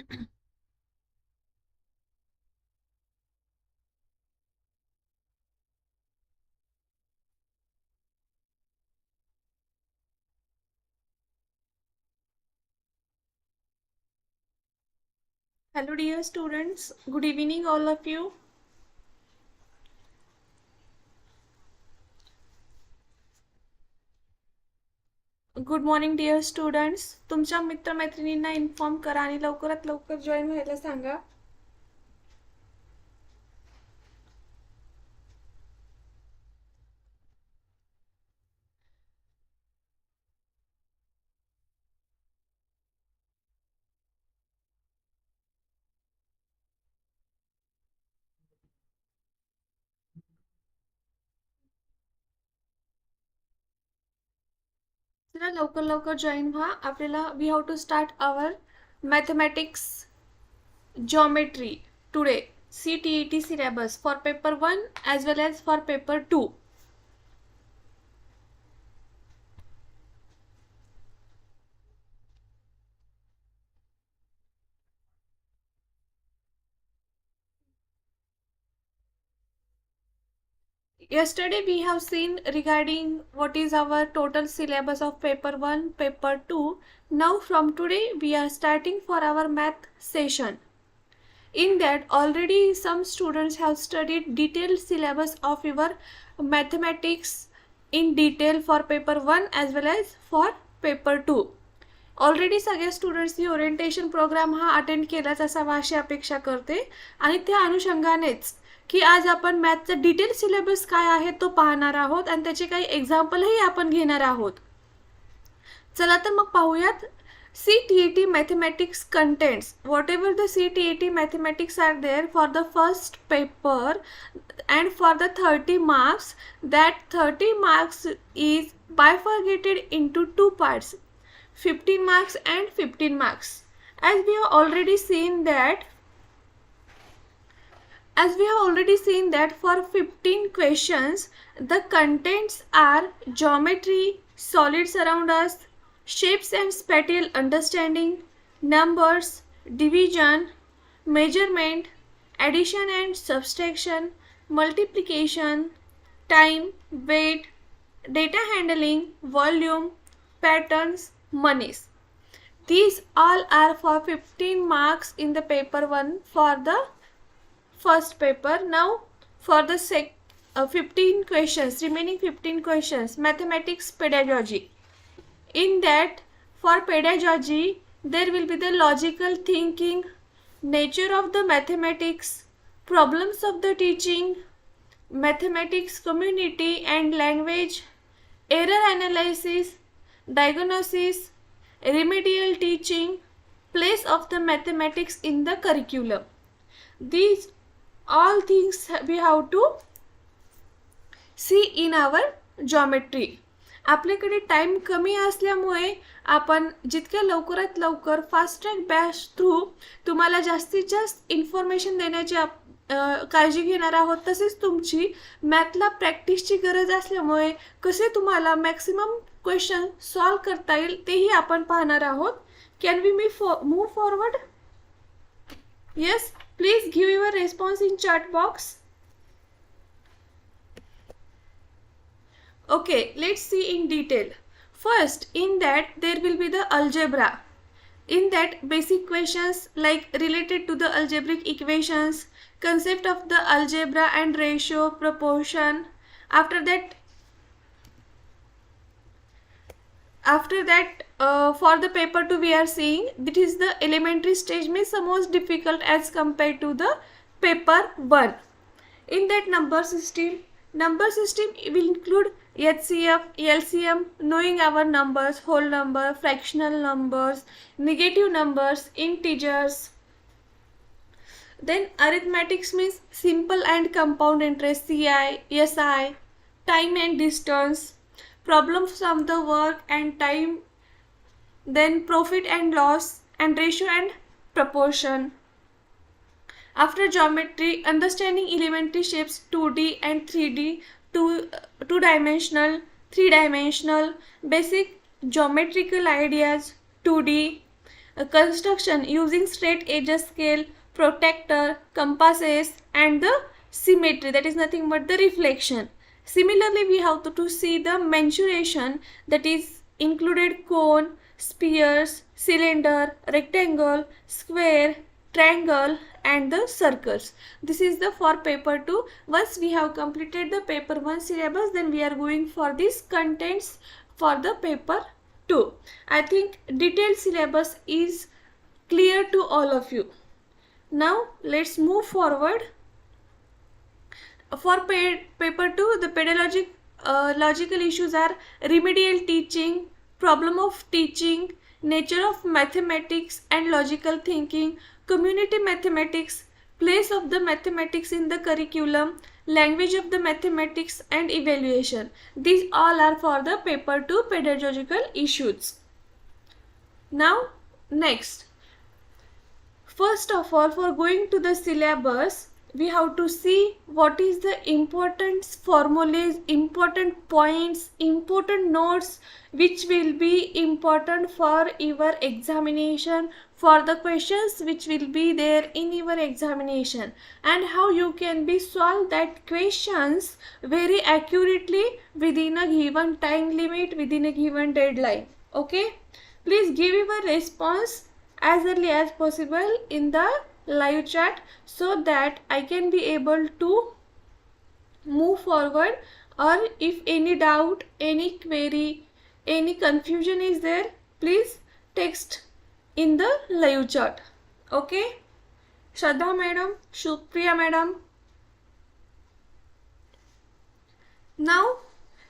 Hello dear students, good evening all of you. Good morning dear students. तुमच्या मित्रमैत्रिणींना inform करा आणि लवकरात लवकर जॉईन व्हायला सांगा. चला लवकर लवकर जॉईन व्हा. आपल्याला we have to start our mathematics geometry today. CTET syllabus for paper 1 as well as for paper 2. Yesterday we have seen regarding what is our total syllabus of paper 1, paper 2. Now from today we are starting for our math session. In that already some students have studied detailed syllabus of your mathematics in detail for paper 1 as well as for paper 2. Already सगळ्या स्टुडंट्सनी orientation programme हा attend केलाच असावा अशी अपेक्षा करते आणि त्या अनुषंगानेच की आज आपण मॅथचा डिटेल सिलेबस काय आहे तो पाहणार आहोत आणि त्याचे काही एक्झाम्पलही आपण घेणार आहोत. चला तर मग पाहूयात. CTET mathematics contents whatever the CTET mathematics are there for the first paper and for the 30 marks, that 30 marks is bifurcated into two parts, 15 marks and 15 marks. As we have already seen that for 15 questions the contents are geometry, solids around us, shapes and spatial understanding, numbers, division, measurement, addition and subtraction, multiplication, time, weight, data handling, volume, patterns, monies. These all are for 15 marks in the paper 1 for the first paper. Now for the 15 questions, remaining 15 questions, mathematics pedagogy. In that, for pedagogy, there will be the logical thinking, nature of the mathematics, problems of the teaching, mathematics community and language, error analysis, diagnosis, remedial teaching, place of the mathematics in the curriculum. These all things we have to see in our geometry. आपल्याकडे time कमी असल्यामुळे आपण जितक्या लवकरात लवकर fast track batch through तुम्हाला जास्तीत जास्त इन्फॉर्मेशन देण्याची काळजी घेणार आहोत. तसेच तुमची मॅथला प्रॅक्टिसची गरज असल्यामुळे कसे तुम्हाला मॅक्सिमम क्वेश्चन सॉल्व करता येईल तेही आपण पाहणार आहोत. Can we move forward? Yes, please give your response in chat box. Okay, let's see in detail. First, in that there will be the algebra. In that basic questions like related to the algebraic equations, concept of the algebra and ratio, proportion. After that, for the paper 2 we are seeing that is the elementary stage means the most difficult as compared to the paper 1. In that number system will include HCF, LCM, knowing our numbers, whole number, fractional numbers, negative numbers, integers. Then arithmetics means simple and compound interest, CI, SI, time and distance, problems of the work and time, then profit and loss, and ratio and proportion. After geometry, understanding elementary shapes 2D and 3D, two-dimensional, three-dimensional, basic geometrical ideas 2D, construction using straight edges scale, protractor, compasses, and the symmetry, that is nothing but the reflection. Similarly, we have to see the mensuration, that is included cone, spheres, cylinder, rectangle, square, triangle, and the circles. This is the for paper 2. Once we have completed the paper 1 syllabus, then we are going for these contents for the paper 2. I think detailed syllabus is clear to all of you. Now let's move forward. For paper 2, the pedagogic logical issues are remedial teaching, problem of teaching, nature of mathematics and logical thinking, community mathematics, place of the mathematics in the curriculum, language of the mathematics, and evaluation. These all are for the paper 2 pedagogical issues. Now next, first of all, for going to the syllabus, we have to see what is the important formulas, important points, important notes which will be important for your examination, for the questions which will be there in your examination, and how you can be solve that questions very accurately within a given time limit, within a given deadline. Okay, please give your response as early as possible in the live chat so that I can be able to move forward, or if any doubt, any query, any confusion is there, please text in the live chat. Okay, Shraddha madam, Supriya madam. Now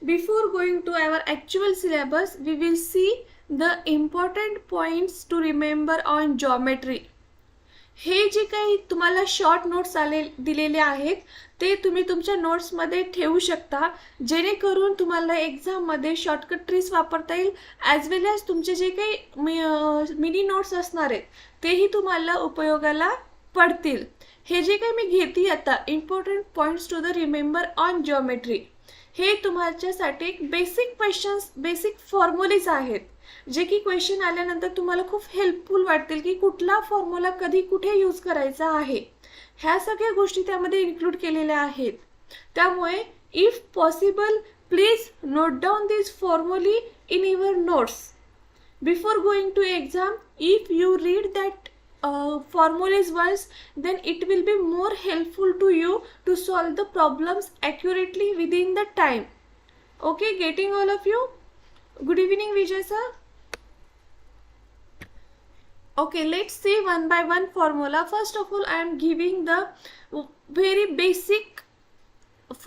before going to our actual syllabus, we will see the important points to remember on geometry. हे जे काही तुम्हाला short notes दिलेले आहेत ते तुम्ही तुमच्या नोट्समध्ये ठेवू शकता, जेणेकरून तुम्हाला एक्झाममध्ये शॉर्टकट ट्रिक्स वापरता येईल, ॲज वेल ॲज तुमचे जे काही मिनी नोट्स असणार आहेत तेही तुम्हाला उपयोगाला पडतील. हे जे काही मी घेते आता important points to the remember on geometry, हे तुमच्यासाठी एक बेसिक क्वेश्चन्स, बेसिक फॉर्म्युलेज आहेत, जे की क्वेश्चन आल्यानंतर तुम्हाला खूप हेल्पफुल वाटतील की कुठला फॉर्म्युला कधी कुठे यूज करायचा आहे. ह्या सगळ्या गोष्टी त्यामध्ये इन्क्लूड केलेल्या आहेत. त्यामुळे if possible please note down this फॉर्म्युले in your notes before going to exam. If you read that formulas once, then it will be more helpful to you to solve the problems accurately within the time. Okay, getting all of you? Good evening Vijay sir. Okay, let's see one by one formula. First of all, I am giving the very basic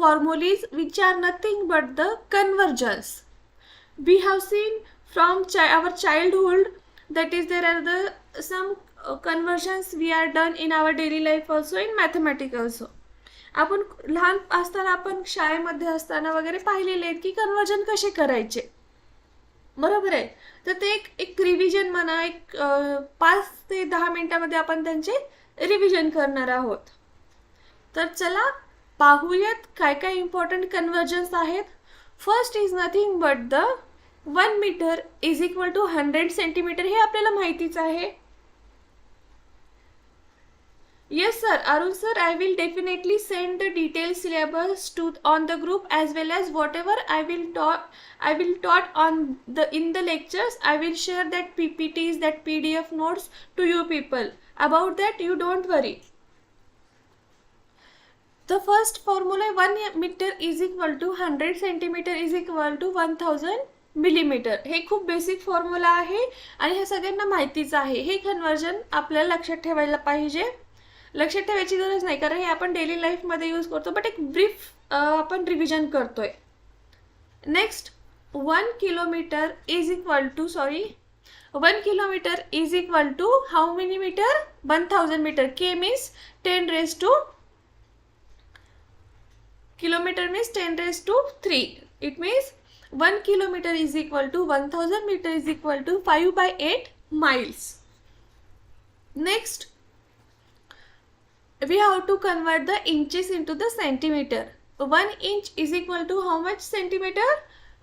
formulas which are nothing but the convergence. We have seen from our childhood, that is there are the some conversions we are done in our daily life also, in mathematics also. आपण लहान असताना आपण शाळेमध्ये असताना वगैरे पाहिलेले आहेत की कन्वर्जन कसे करायचे, बरोबर आहे. तर ते एक रिव्हिजन म्हणा, एक 5 ते 10 मिनिटांमध्ये आपण त्यांचे रिव्हिजन करणार आहोत. तर चला पाहूयात काय काय इम्पॉर्टंट कन्वर्जन्स आहेत. First is nothing but the 1 metre is equal to 100 centimetre. हे आपल्याला माहितीच आहे. Yes sir, Arun sir, I will definitely send the detailed syllabus on the group, as well as whatever I will taught on in the lectures. I will share that PPTs, that PDF notes to you people. About that you don't worry. The first formula, 1 meter is equal to 100 centimeter is equal to 1000 millimeter. हे खूप basic formula आहे आणि हे सगळ्यांना माहितीच आहे. हे conversion आपल्याला लक्षात ठेवायला पाहिजे. लक्षात ठेवायची गरज नाही कारण हे आपण डेली लाईफमध्ये यूज करतो, बट एक ब्रीफ आपण रिव्हिजन करतोय. Next, 1 kilometre is equal to 1 kilometre is equal to how many metre? 1000 metre. K means 10 raised to kilometer means 10 raised to 3. It means 1 kilometer is equal to 1000 meter is equal to 5/8 miles. Next, we have to convert the inches into the centimeter. 1 inch is equal to how much centimeter?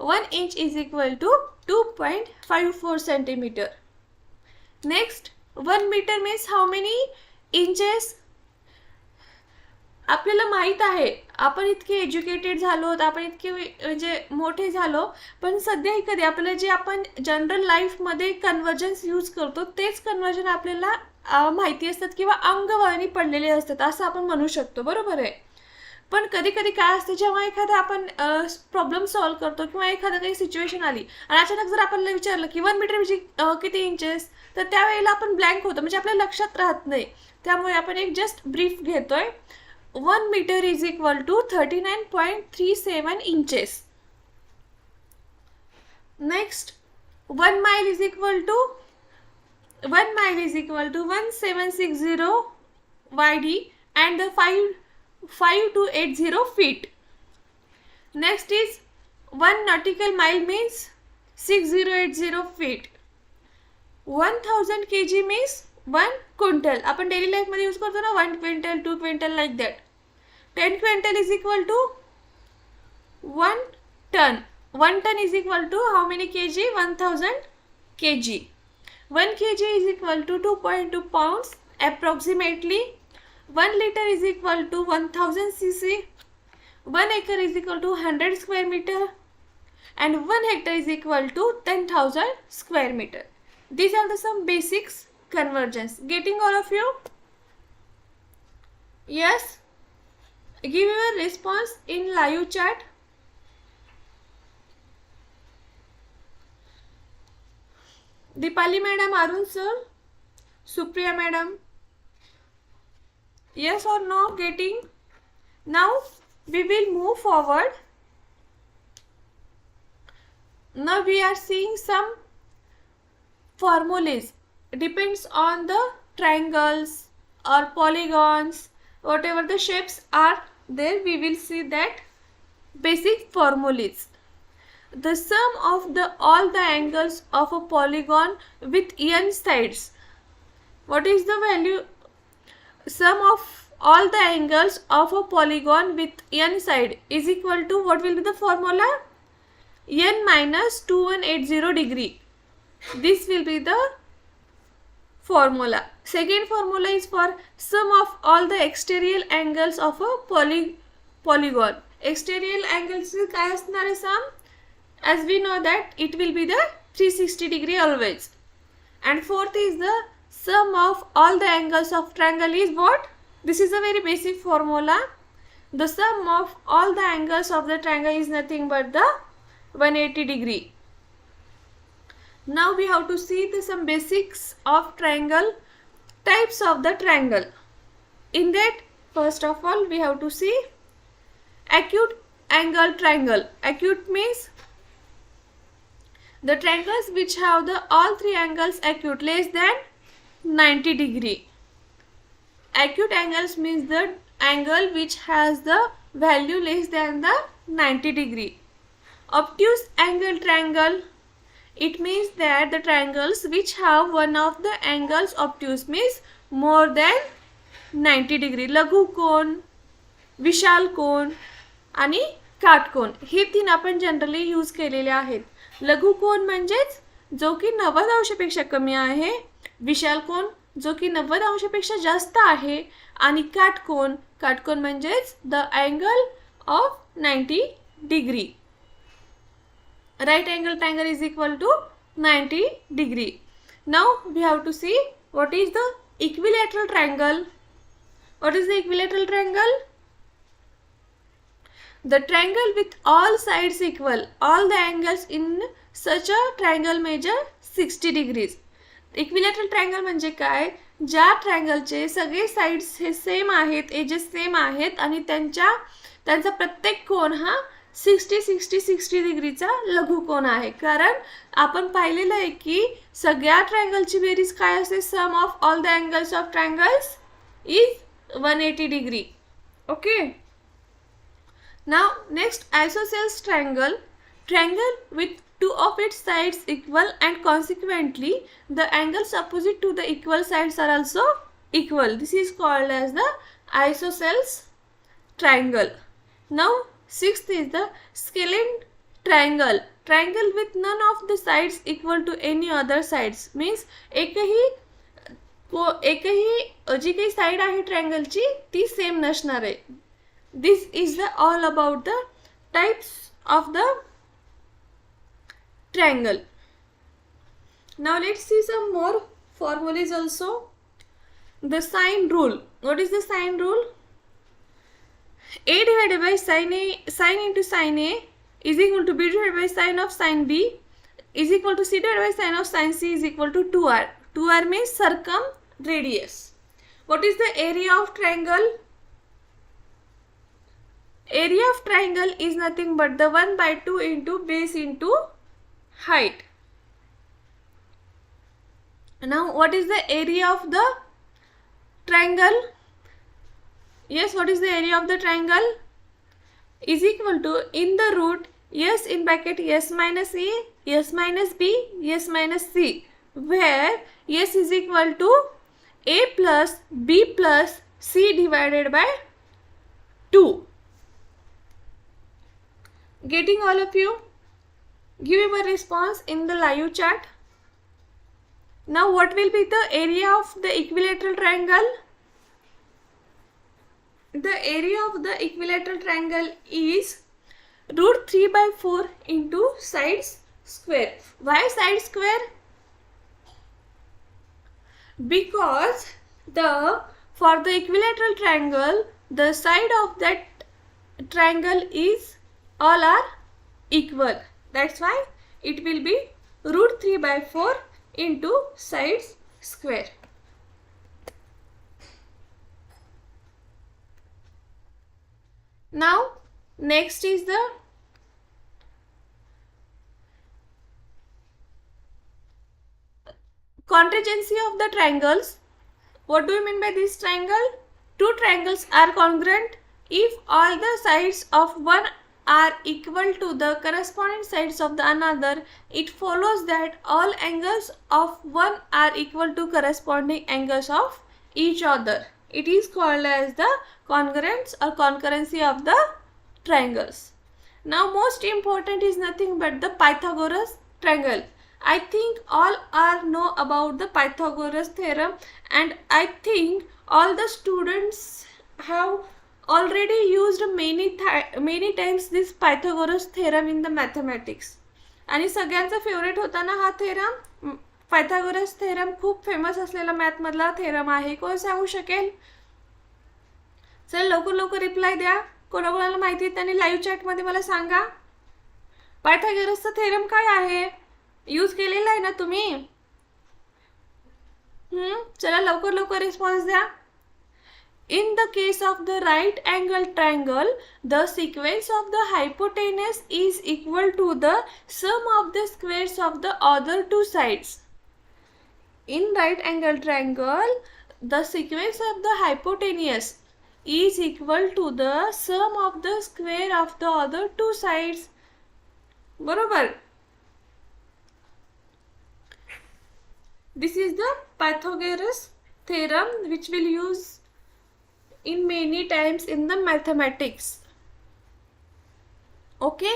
1 inch is equal to 2.54 centimeter. Next 1 metre means how many inches. आपल्याला माहीत आहे आपण इतके educated झालो, आपण इतके म्हणजे मोठे झालो, पण सध्या कधी आपल्याला जे आपण जनरल लाईफमध्ये कन्वर्जन्स यूज करतो तेच कन्वर्जन आपल्याला माहिती असतात किंवा अंगवळणी पडलेले असतात असं आपण म्हणू शकतो. बरोबर आहे. पण कधी कधी काय असते, जेव्हा एखादा आपण प्रॉब्लेम सॉल्व करतो किंवा एखादा काही सिच्युएशन आली आणि अचानक जर आपल्याला विचारलं की 1 मीटर म्हणजे किती इंचेस, तर त्यावेळेला आपण ब्लँक होतो, म्हणजे आपल्या लक्षात राहत नाही. त्यामुळे आपण एक जस्ट ब्रीफ घेतोय. 1 meter is equal to 39.37 inches. Next, 1 mile is equal to 1760 YD and the 5280 feet. Next is 1 nautical mile means 6080 feet. 1000 kg means 1 quintal. आपण डेली लाईफ मध्ये यूज करतो ना, 1 quintal 2 quintal like that. 10 quintal is equal to 1 ton. 1 ton is equal to how many kg? 1000 kg. 1 kg is equal to 2.2 pounds approximately. 1 liter is equal to 1000 cc. 1 acre is equal to 100 square meter and 1 hectare is equal to 10,000 square meter. These are the some basics convergence. Getting all of you? Yes? Give your response in live chat. Dipali madam, Arun sir, Supriya madam. Yes or no? Getting? Now we will move forward. Now we are seeing some formulas. Depends on the triangles or polygons, whatever the shapes are there, we will see that basic formulas. The sum of all the angles of a polygon with n sides. What is the value? Sum of all the angles of a polygon with n side is equal to, what will be the formula? N minus 2180 degree. This will be the formula. Second formula is for sum of all the exterior angles of a polygon. Exterior angles काय असणार आहे sum? As we know that it will be the 360 degree always. And fourth is the sum of all the angles of triangle is what? This is a very basic formula. The sum of all the angles of the triangle is nothing but the 180 degree. Now we have to see some basics of triangle, types of the triangle. In that, first of all, we have to see acute angle triangle. Acute means the triangles which have all three angles acute less than 90 degree. Acute angles means the angle which has the value less than the 90 degree. Obtuse angle triangle. It means that the triangles which have one of the angles obtuse means more than 90 degree. लघु कोण, विशाल कोण आणि काटकोण हे तीन आपण generally use केलेले आहेत. लघु कोण म्हणजेच जो की 90 अंशापेक्षा कमी आहे, विशाल कोण जो की 90 अंशापेक्षा जास्त आहे आणि काटकोण म्हणजेच the angle of 90 degree. Right angle triangle is equal to 90 degree. Now we have to see what is the equilateral triangle. What is the equilateral triangle? The triangle with all sides equal. All the angles in such a triangle measure 60 degrees. Equilateral triangle म्हणजे काय? ज्या ट्रायंगलचे सगळे sides हे same आहेत, edges same आहेत आणि त्यांचा प्रत्येक कोन हा 60 डिग्रीचा लघु कोन आहे. कारण आपण पाहिलेलं आहे की सगळ्या ट्रायंगलची बेरीज काय असते? Sum of all the angles of triangles is 180 degree. Okay. Now next, isosceles triangle. Triangle with two of its sides equal and consequently the angles opposite to the equal sides are also equal. This is called as the isosceles triangle. Now sixth is the scalene triangle. triangle with none of the sides equal to any other sides means एकही जी काही side आहे ट्रायंगलची ती same नसणार आहे. This is the all about the types of the triangle. Now let's see some more formulas also. The sign rule. What is the sign rule? A divided by sin A, sin into sin A is equal to B divided by sin of sin B is equal to C divided by sin of sin C is equal to 2R. 2R means circumradius. What is the area of triangle? Area of triangle is nothing but the 1 by 2 into base into height. Now what is the area of the triangle? Yes, what is the area of the triangle? Is equal to in the root s in bracket s minus a, s minus b, s minus c, where s is equal to a plus b plus c divided by 2. Getting all of you? Give your response in the live chat. Now what will be the area of the equilateral triangle? The area of the equilateral triangle is root 3 by 4 into sides square. Why side square? Because for the equilateral triangle, the side of that triangle is all are equal. That's why it will be root 3 by 4 into sides square. Now next is the contingency of the triangles. What do you mean by this triangle? Two triangles are congruent if all the sides of one are equal to the corresponding sides of the another. It follows that all angles of one are equal to corresponding angles of each other. It is called as the congruence or concurrency of the triangles. Now most important is nothing but the Pythagoras triangle. I think all are know about the Pythagoras theorem, and I think all the students have already used many times this Pythagoras theorem in the mathematics. आणि सगळ्यांचा favourite होता ना हा theorem. Pythagoras theorem खूप famous असलेला math मधला theorem आहे. कोण सांगू शकेल? चल लवकर लवकर रिप्लाय द्या. कोणाकोणाला माहिती आहे त्यांनी लाईव्ह चॅट मध्ये मला सांगा. पायथागोरसचा थेरम काय आहे? यूज केलेला आहे ना तुम्ही? चला लवकर लवकर रिस्पॉन्स द्या. In the case of the right angle triangle, the sequence of the hypotenuse is equal to the sum of the squares of the other two sides. In right angle triangle, the sequence of the hypotenuse is equal to the sum of the square of the other two sides. बरोबर. This is the Pythagoras theorem which will use in many times in the mathematics. Okay,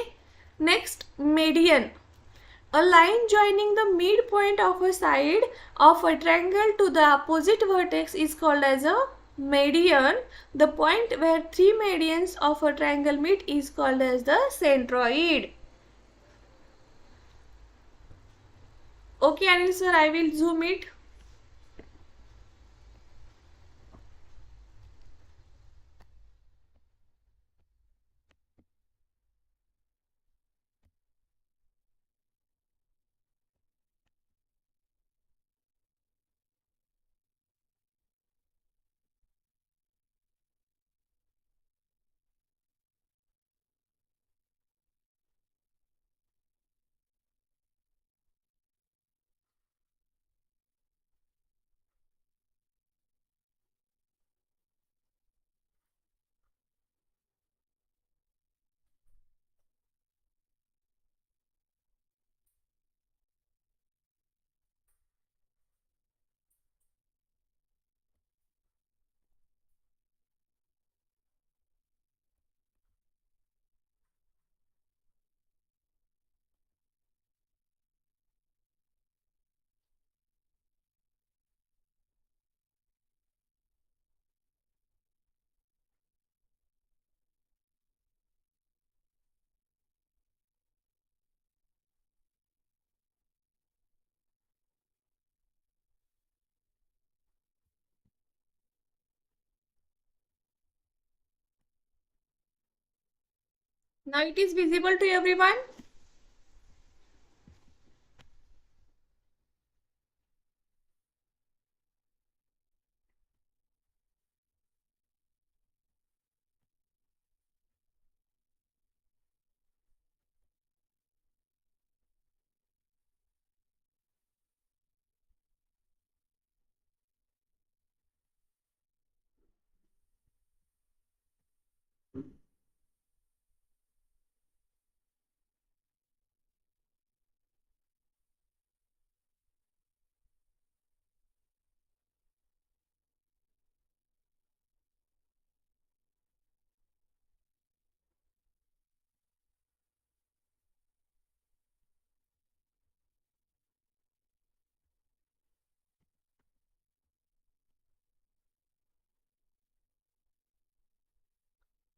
next median. A line joining the midpoint of a side of a triangle to the opposite vertex is called as a median. The point where three medians of a triangle meet is called as the centroid. Okay Anil sir, I will zoom it. Now it is visible to everyone.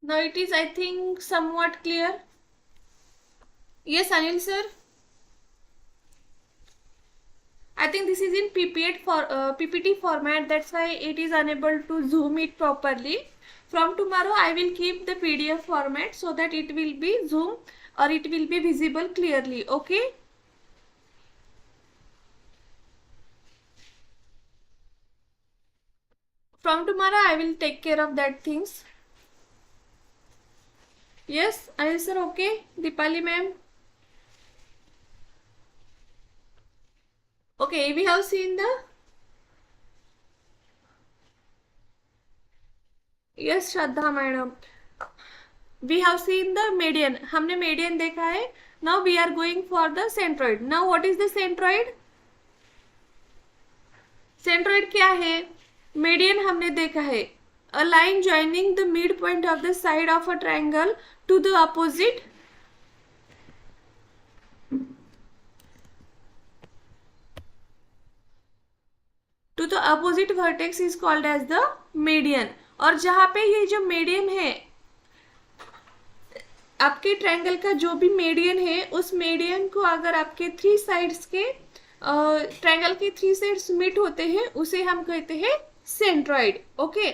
Now it is, I think, somewhat clear. Yes, Anil sir. I think this is in PPT format. That's why it is unable to zoom it properly. From tomorrow, I will keep the PDF format so that it will be zoom or it will be visible clearly. Okay. From tomorrow, I will take care of that things. Yes, Anil sir. Okay. Deepali ma'am. Okay, we have seen the. Yes, Shraddha madam. We have seen the median. हमने median देखा है. Now we are going for the centroid. Now what is the centroid? Centroid क्या है? Median हमने देखा है. A line joining the midpoint of the side of a triangle to the opposite vertex is called as the median. और जहाँ पे ये जो median है, आपके ट्रायंगल का जो भी मीडियन है, उस मीडियन को अगर आपके थ्री साइड्स के ट्रायंगल के थ्री साइड्स मीट होते हैं, उसे हम कहते हैं centroid. Okay.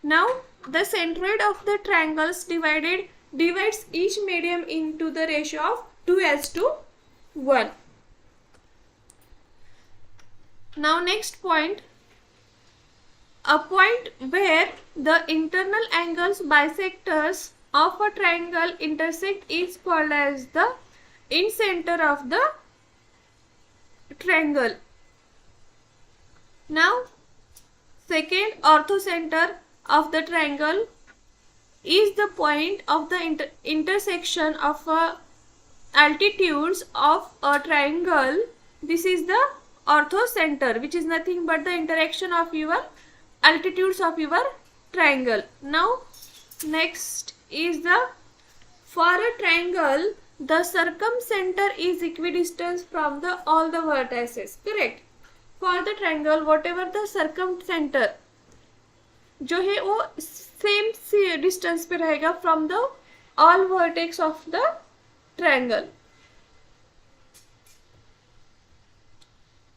Now the centroid of the triangles divides each medium into the ratio of 2:1. Now next point, a point where the internal angles bisectors of a triangle intersect is called as the incenter of the triangle. Now second orthocenter of the triangle is the point of the intersection of altitudes of a triangle. This is the orthocenter, which is nothing but the interaction of your altitudes of your triangle. Now next is the, for a triangle the circumcenter is equidistant from the all the vertices. Correct. For the triangle whatever the circumcenter जो है वो same distance पे रहेगा from the all vertex of the triangle.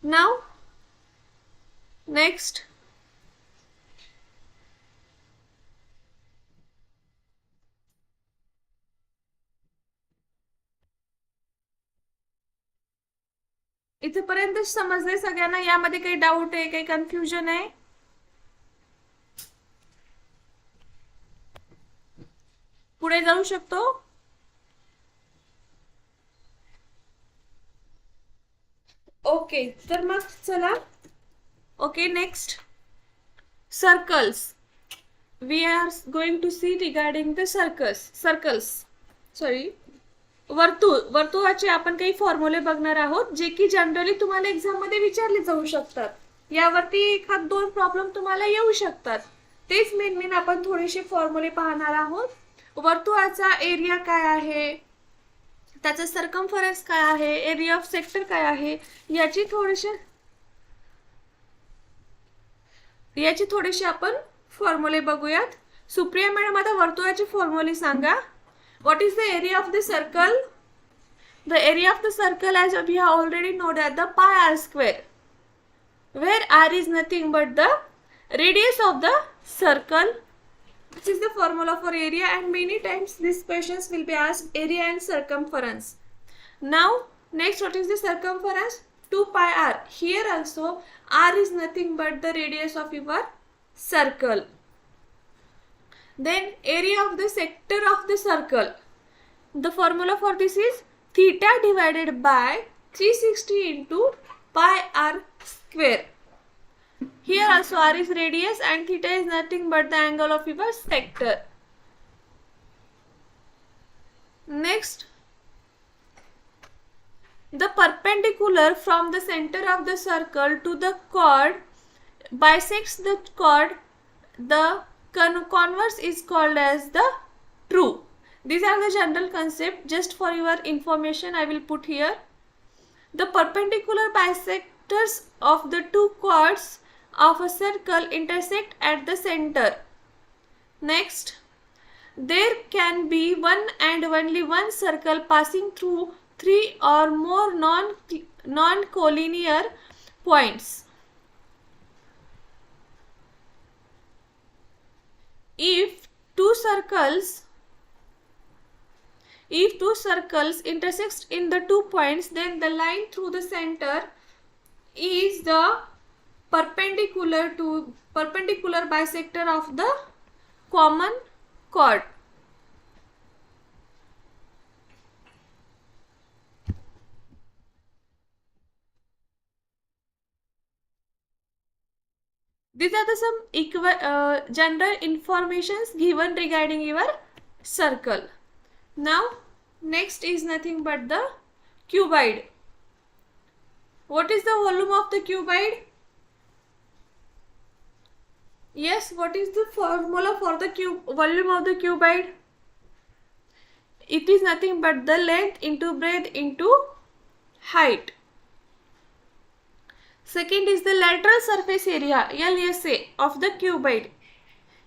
Now next, इथेपर्यंत समजले सगळ्यांना? यामध्ये काही डाऊट आहे, काही कन्फ्युजन आहे? पुढे जाऊ शकतो? ओके, तर मग चला. Okay, next circles. We are going to see regarding the circles sorry वर्तुळाचे आपण काही फॉर्म्युले बघणार आहोत, जे की जनरली तुम्हाला एक्झाम मध्ये विचारले जाऊ शकतात. यावरती एखाद दोन प्रॉब्लेम तुम्हाला येऊ शकतात. तेच मेन आपण थोडेसे फॉर्म्युले पाहणार आहोत. वर्तुळाचा एरिया काय आहे, त्याचा सर्कम्फरन्स काय आहे, एरिया ऑफ सेक्टर काय आहे, याची थोडेसे आपण फॉर्म्युले बघूयात. सुप्रिया मॅडम, आता वर्तुळाचे फॉर्म्युले सांगा. What is the area of the circle? The area of the circle as we have already know that the pi r square, where r is nothing but the radius of the circle. This is the formula for area, and many times these questions will be asked area and circumference. Now next, what is the circumference? 2 pi r. Here also r is nothing but the radius of your circle. Then area of the sector of the circle. The formula for this is theta divided by 360 into pi r square. Here also r is radius and theta is nothing but the angle of your sector. Next, the perpendicular from the center of the circle to the chord bisects the chord. The converse is called as the true. These are the general concept. Just for your information, I will put here. The perpendicular bisectors of the two chords of a circle intersect at the center. Next, there can be one and only one circle passing through three or more non-collinear points. If two circles intersect in the 2 points, then the line through the center is the perpendicular bisector of the common chord. These are the some general informations given regarding your circle. Now next is nothing but the cuboid. What is the volume of the cuboid? Yes, what is the formula for the volume of the cuboid? It is nothing but the length into breadth into height. Second is the lateral surface area, LSA, of the cuboid.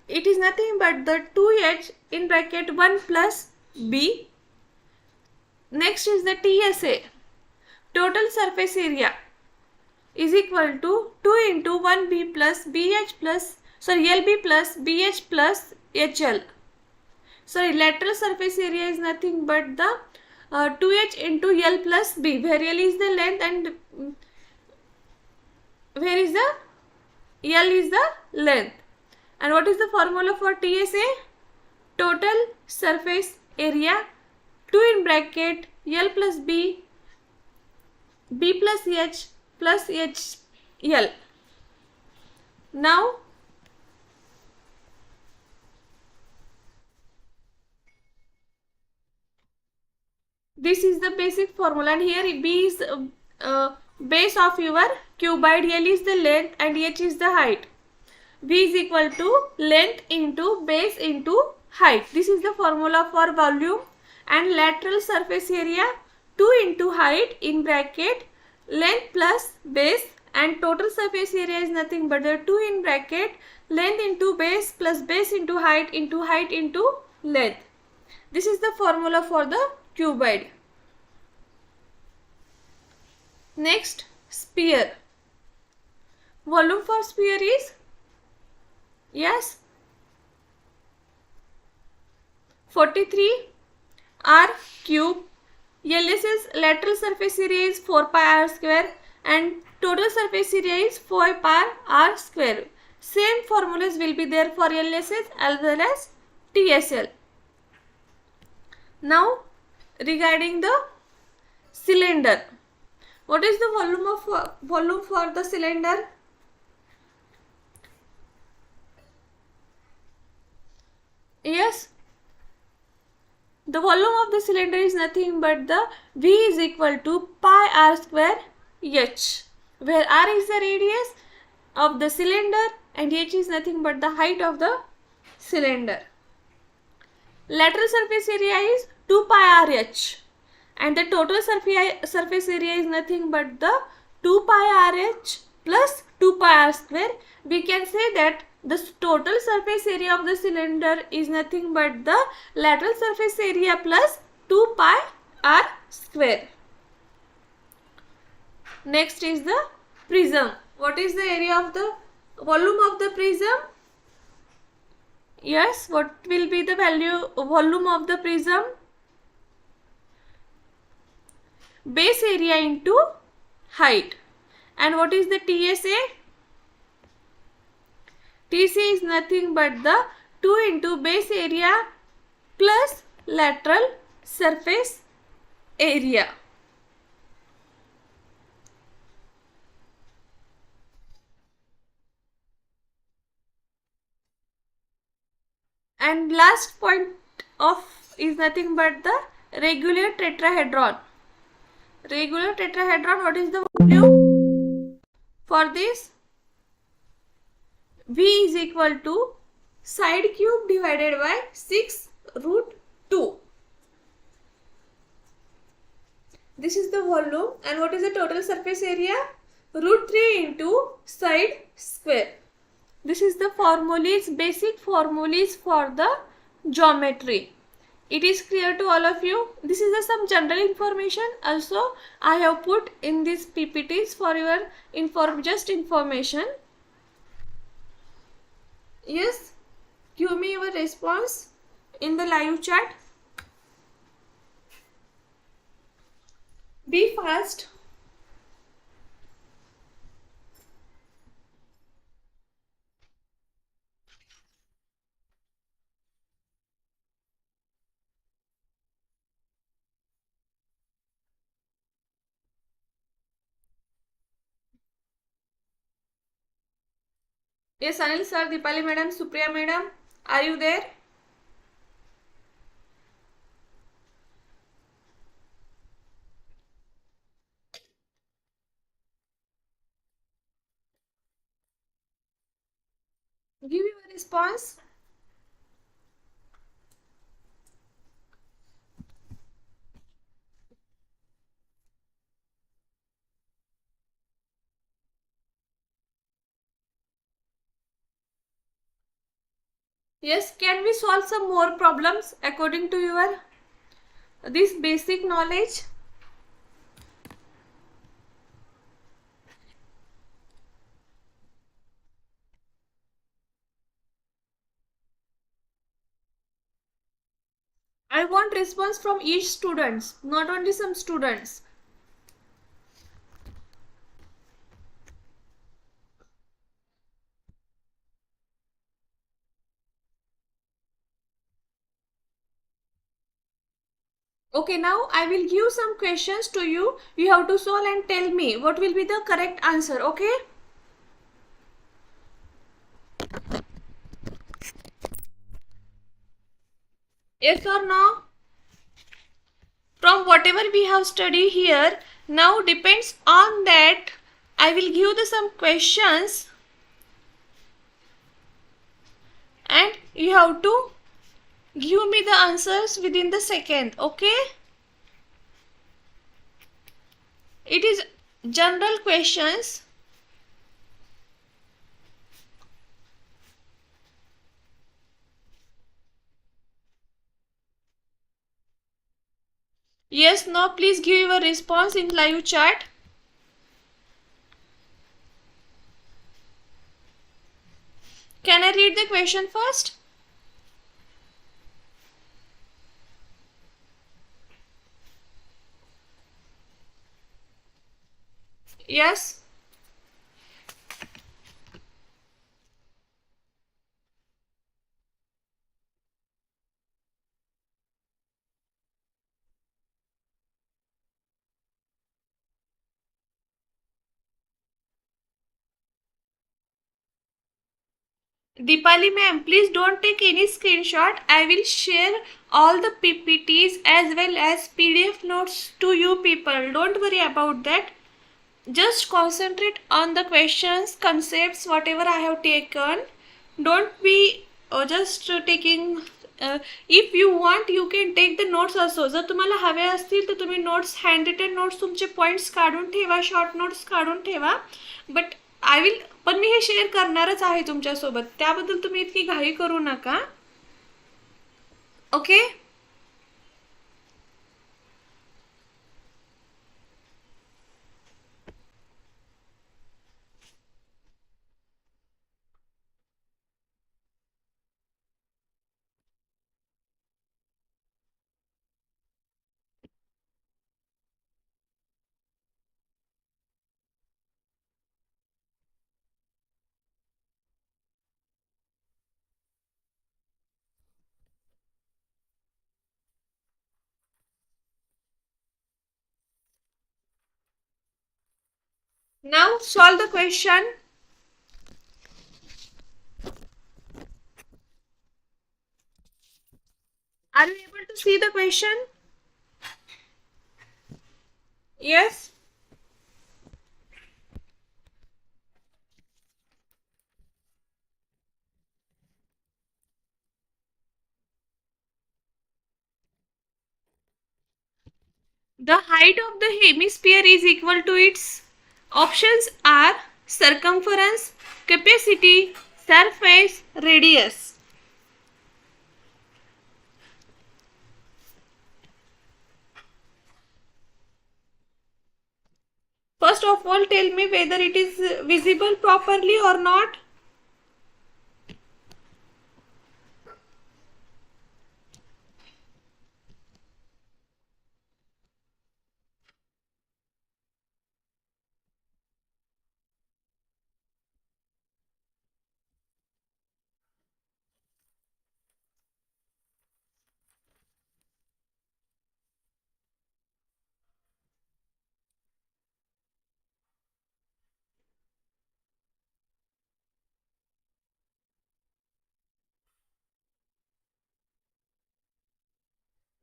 It is nothing but the 2h in bracket 1 plus b. Next is the TSA, total surface area, is equal to 2 into 1b plus bh plus LB plus bh plus hl. Lateral surface area is nothing but the 2h into L plus b, where L is the length and where is the L is the length. And what is the formula for TSA? Total surface area, 2 in bracket L plus b, b plus h plus hl. Now this is the basic formula, and here b is base of your cuboid, L is the length and h is the height. V is equal to length into base into height. This is the formula for volume. And lateral surface area, 2 into height in bracket length plus base, and total surface area is nothing but the 2 in bracket length into base plus base into height into length. This is the formula for the cuboid. Next, sphere. Volume for sphere is, yes, 43 r cube. LS's lateral surface area is 4 pi r square and total surface area is 4 pi r square. Same formulas will be there for LS's as well as TSL. Now regarding the cylinder, what is the volume for the cylinder? Yes, the volume of the cylinder is nothing but the V is equal to pi r square h, where r is the radius of the cylinder and h is nothing but the height of the cylinder. Lateral surface area is 2 pi r h and the total surface area is nothing but the 2 pi r h plus 2 pi r square. We can say that the total surface area of the cylinder is nothing but the lateral surface area plus 2 pi r square. Next is the prism. What is the area of the volume of the prism? Yes, what will be the volume of the prism? Base area into height. And what is the TSA? TSA is nothing but the 2 into base area plus lateral surface area. And last point of is nothing but the regular tetrahedron. Regular tetrahedron, what is the volume? For this, V is equal to side cube divided by 6 root 2. This is the volume. And what is the total surface area? Root 3 into side square. This is the formulas, basic formulas for the geometry. It is clear to all of you. This is some general information also I have put in these PPTs for your information. Yes, give me your response in the live chat. Be fast. Yes, Anil sir, Deepali madam, Supriya madam, are you there? Give your response. Yes, can we solve some more problems according to your this basic knowledge? I want response from each students, not only some students. Okay, now I will give some questions to you. You have to solve and tell me what will be the correct answer, okay? Yes or no? From whatever we have studied here, now depends on that. I will give some questions and you have to give me the answers within the second, okay? It is general questions. Yes, no, please give your response in live chat. Can I read the question first? Yes. Deepali ma'am, please don't take any screenshot. I will share all the PPTs as well as PDF notes to you people. Don't worry about that. Just concentrate on the questions, concepts, whatever I have taken. Don't be just taking. If you want, you can take the notes also. जर तुम्हाला हवे असतील तर तुम्ही notes, handwritten notes तुमचे points काढून ठेवा, short notes काढून ठेवा. But I will, पण मी हे शेअर करणारच आहे तुमच्यासोबत. त्याबद्दल तुम्ही इतकी घाई करू नका. Okay? Now solve the question. Are you able to see the question? Yes. The height of the hemisphere is equal to its options are circumference, capacity, surface, radius. First of all, tell me whether it is visible properly or not.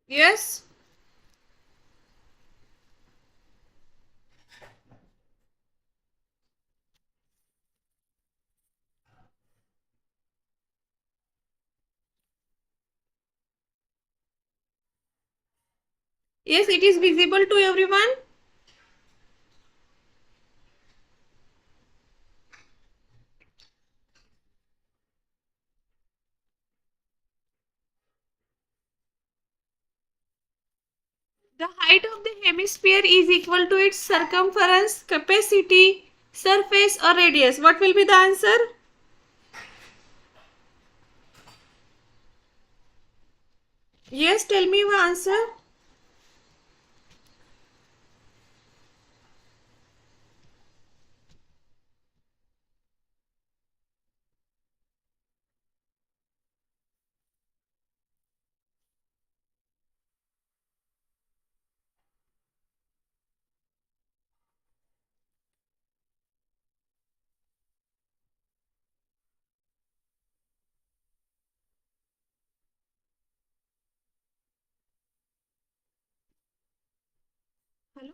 Yes. Yes, it is visible to everyone. The height of the hemisphere is equal to its circumference, capacity, surface or radius. What will be the answer? Yes, tell me the answer. Hello?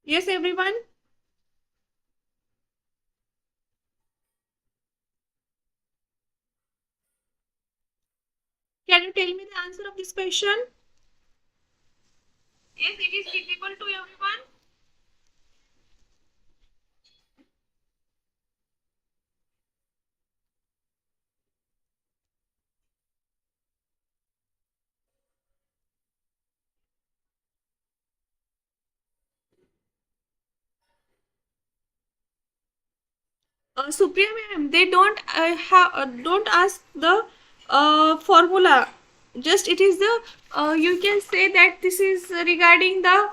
Yes, everyone. Can you tell me the answer of this question? Yes, it is visible to everyone. Supriya ma'am, they don't ask the formula. Just it is the you can say that this is regarding the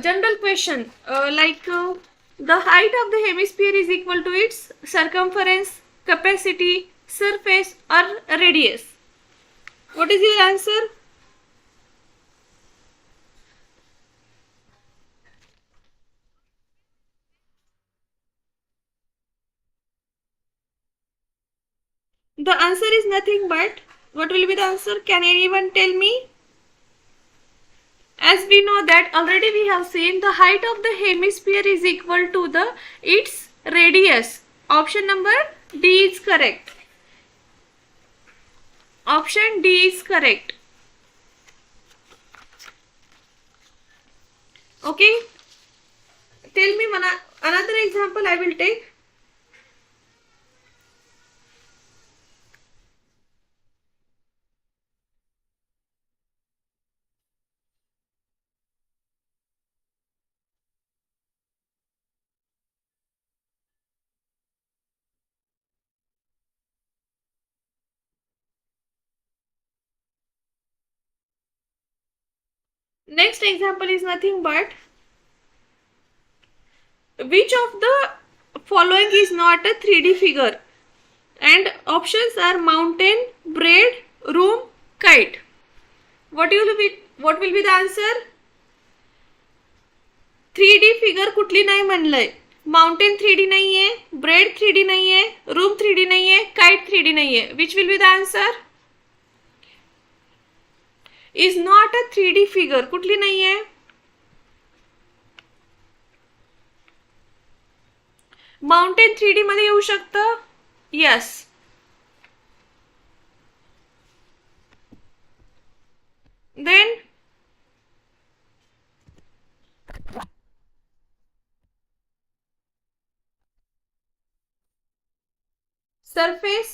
general question the height of the hemisphere is equal to its circumference, capacity, surface or radius. What is your answer? The answer is nothing but what will be the answer? Can anyone tell me? As we know that already we have seen the height of the hemisphere is equal to the its radius. Option number D is correct. Option D is correct. Okay. Tell me another example I will take. Next example is nothing but which of the following is not a 3D figure? And options are mountain, braid, room, kite. What will be the answer? 3D figure कुठली नाही म्हणलंय. Mountain 3D नाहीये, bread 3D नाहीये, room 3D नाहीये, kite 3D नाहीये. Which will be the answer? Is not a 3D figure. कुठली नाहीये? Mountain 3D मध्ये येऊ शकतं. यस. देन सरफेस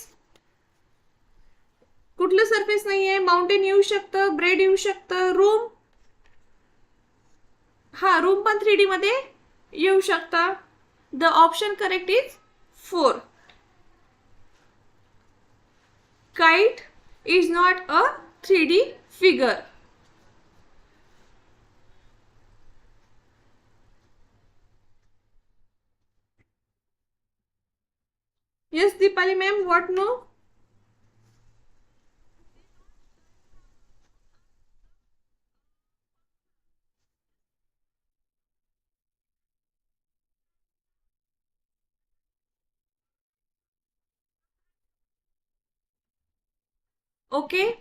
कुठलं सरफेस नाहीये. माउंटेन येऊ शकतं, ब्रेड येऊ शकतं, रूम हा रूम पण 3D मध्ये येऊ शकतं. The option correct is 4. Kite is not a 3D figure. Yes, Deepali ma'am, what no? Okay.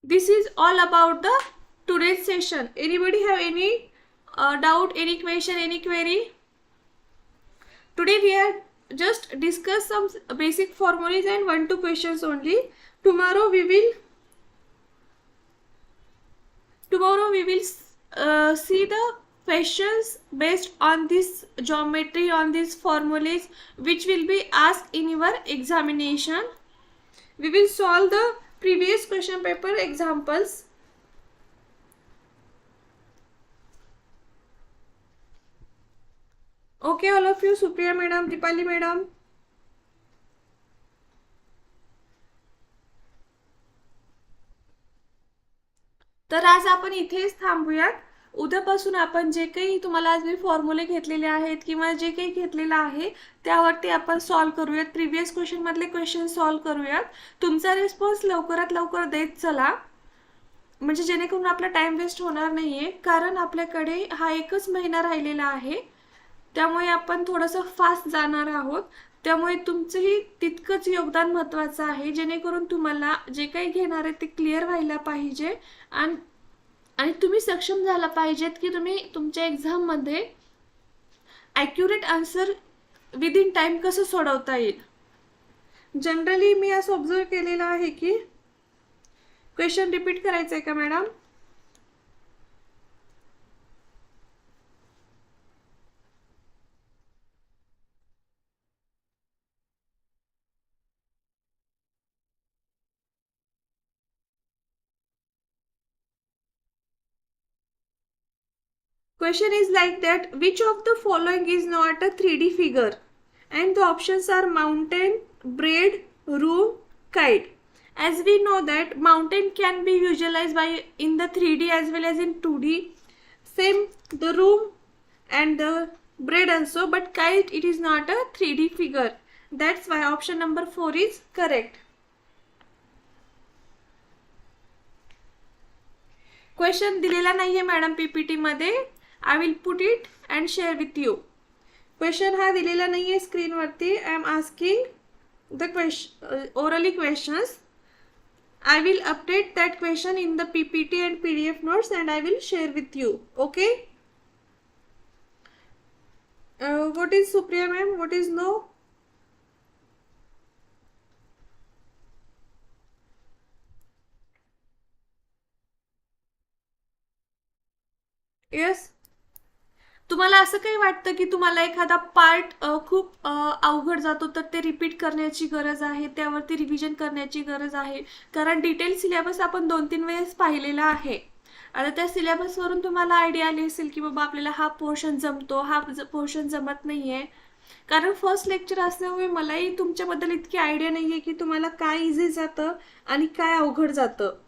This is all about the today's session. Anybody have any doubt, any question, any query? Today we have just discussed some basic formulas and 1-2 questions only. Tomorrow we will see the questions based on this geometry, on these formulas, which will be asked in your examination. We will solve the previous question paper examples. Okay, all of you, Supriya madam, Deepali madam. तर आज आपण इथेच थांबूयात. उद्यापासून आपण जे काही तुम्हाला आज मी फॉर्म्युले घेतलेले आहेत किंवा जे काही घेतलेलं आहे त्यावरती आपण सॉल्व करूयात. प्रीवियस क्वेश्चन मधले क्वेश्चन सॉल्व करूयात. तुमचा रिस्पॉन्स लवकरात लवकर देत चला, म्हणजे जेणेकरून आपला टाइम वेस्ट होणार नाहीये. कारण आपल्याकडे हा एकच महिना राहिलेला आहे, त्यामुळे आपण थोडंसं फास्ट जाणार आहोत. त्यामुळे तुमचंही तितकंच योगदान महत्त्वाचं आहे, जेणेकरून तुम्हाला जे काही घेणार आहे ते क्लिअर व्हायला पाहिजे आणि तुम्ही सक्षम झाला पाहिजेत की तुम्ही तुमच्या एक्झाममध्ये ॲक्युरेट आन्सर विदिन टाइम कसं सोडवता येईल. जनरली मी असं ऑब्झर्व केलेलं आहे की क्वेश्चन रिपीट करायचं आहे का madam? Question is like that, which of the following is not a 3D figure? And the options are mountain, braid, room, kite. As we know that mountain can be visualized by in the 3D as well as in 2D. Same the room and the braid also, but kite it is not a 3D figure. That's why option number 4 is correct. Question दिलेला नाहीये madam PPT मध्ये. I will put it and share with you. Question हा दिलेला नाहीये screen वरती. I am asking the orally questions. I will update that question in the PPT and PDF notes and I will share with you. Okay? What is Supriya ma'am? What is no? Yes. तुम्हाला असं काही वाटतं की तुम्हाला एखादा part खूप अवघड जातो तर ते रिपीट करण्याची गरज आहे, त्यावरती रिव्हिजन करण्याची गरज आहे. कारण डिटेल सिलेबस आपण 2-3 वेळेस पाहिलेला आहे. आता त्या सिलेबसवरून तुम्हाला आयडिया आली असेल की बाबा आपल्याला हा पोर्शन जमतो, हा पोर्शन जमत नाहीये. कारण फर्स्ट लेक्चर असल्यामुळे मलाही तुमच्याबद्दल इतकी आयडिया नाहीये की तुम्हाला काय इझी जातं आणि काय अवघड जातं.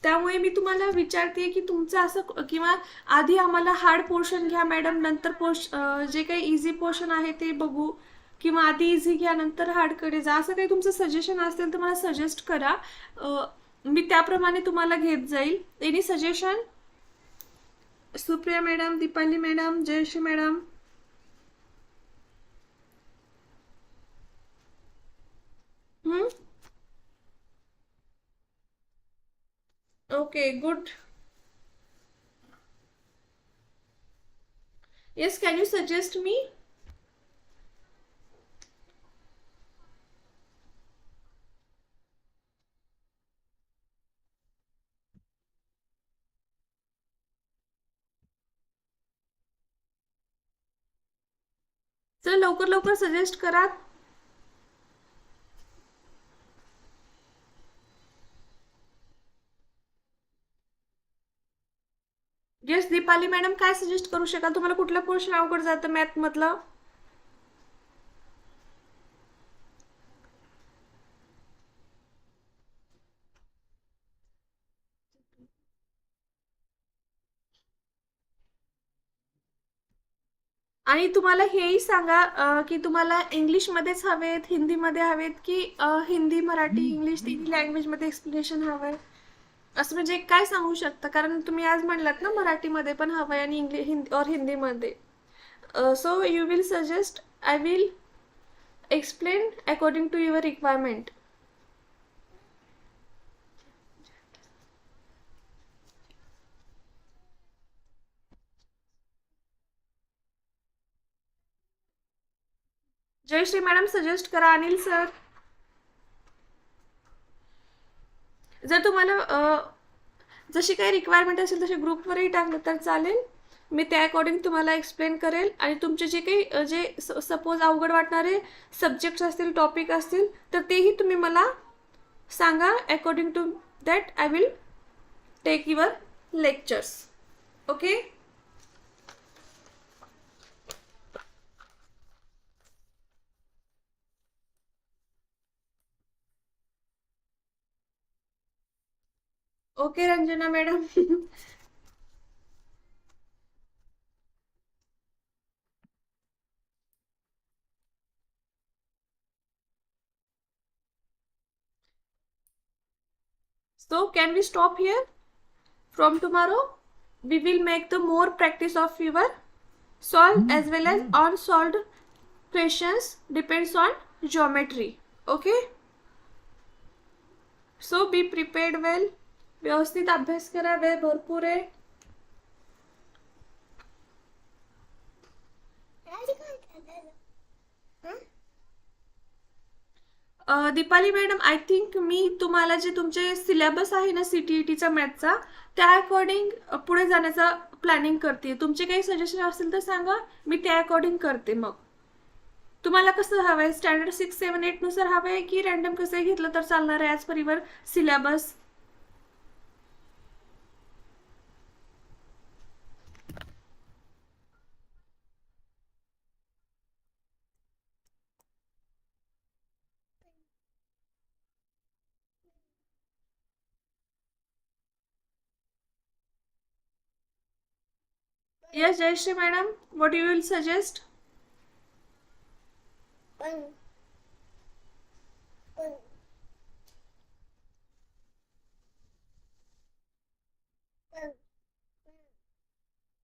त्यामुळे मी तुम्हाला विचारते की तुमचं असं, किंवा आधी आम्हाला हार्ड पोर्शन घ्या मॅडम, नंतर जे काही इझी पोर्शन आहे ते बघू, किंवा आधी इझी घ्या नंतर हार्डकडे जा, असं काही तुमचं सजेशन असेल तर मला सजेस्ट करा. मी त्याप्रमाणे तुम्हाला घेत जाईल. Any suggestion? Supriya madam, Deepali madam, Jayashree madam. Okay, good. Yes, can you suggest me? चला लवकर लवकर सजेस्ट करा. येस दीपाली मॅडम, काय सजेस्ट करू शकाल? तुम्हाला कुठला पोर्शन अवघड जातं मॅथ मधलं? आणि तुम्हाला हेही सांगा की तुम्हाला इंग्लिशमध्येच हवेत, हिंदीमध्ये हवेत, की हिंदी, मराठी, इंग्लिश तिन्ही लँग्वेजमध्ये एक्सप्लेनेशन हवंय, असं म्हणजे काय सांगू शकता? कारण तुम्ही आज म्हणलात ना मराठीमध्ये पण हवंय आणि हिंदीमध्ये. So you will suggest, I will explain according to your requirement. Jayashree madam suggest करा. अनिल सर, जर तुम्हाला जशी काही रिक्वायरमेंट असेल तशी ग्रुपवरही टाकलं तर चालेल. मी त्या अकॉर्डिंग तुम्हाला एक्सप्लेन करेल. आणि तुमचे जे काही जे सपोज अवघड वाटणारे सब्जेक्ट्स असतील, टॉपिक असतील, तर तेही तुम्ही मला सांगा. According to that I will take your lectures. Okay. Okay Ranjana madam. So can we stop here? From tomorrow we will make the more practice of your solved as well as unsolved questions depends on geometry. Okay, so be prepared well. व्यवस्थित अभ्यास करा, वेळ भरपूर आहे. Deepali madam, I think मी तुम्हाला जे तुमचे syllabus आहे ना CTETचा मॅथचा, त्या अकॉर्डिंग पुढे जाण्याचा प्लॅनिंग करते. तुमचे काही सजेशन असतील तर सांगा, मी त्या अकॉर्डिंग करते. मग तुम्हाला कसं हवंय? स्टँडर्ड 6, 7, 8 नुसार हवंय की रँडम कसं घेतलं तर चालणार आहे as per your syllabus? Yes, Jayashree madam, what you will suggest?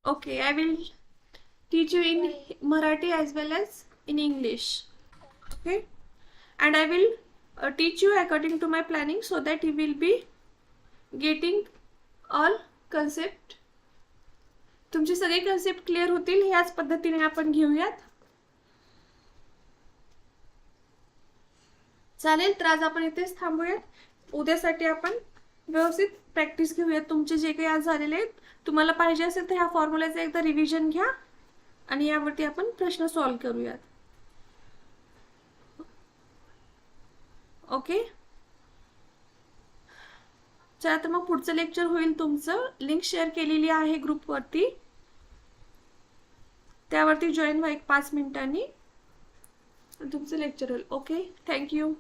Okay, I will teach you in Marathi as well as in English. Okay, and I will teach you according to my planning so that you will be getting all concept. तुमचे सगळे concept clear होतील. ह्याच पद्धतीने आपण घेऊयात. चालेल, तर आज आपण इथेच थांबूयात. उद्यासाठी आपण व्यवस्थित प्रॅक्टिस घेऊयात. तुमचे जे काही आज झालेले आहेत, तुम्हाला पाहिजे असेल तर ह्या फॉर्म्युलाचं एकदा रिव्हिजन घ्या आणि यावरती आपण प्रश्न सॉल्व्ह करूयात. ओके, चला तर मग पुढचं लेक्चर होईल तुमचं. लिंक शेअर केलेली आहे ग्रुपवरती, त्यावरती जॉईन व्हा. 1-5 मिनिटांनी तुमचं लेक्चर होईल. Okay, thank you.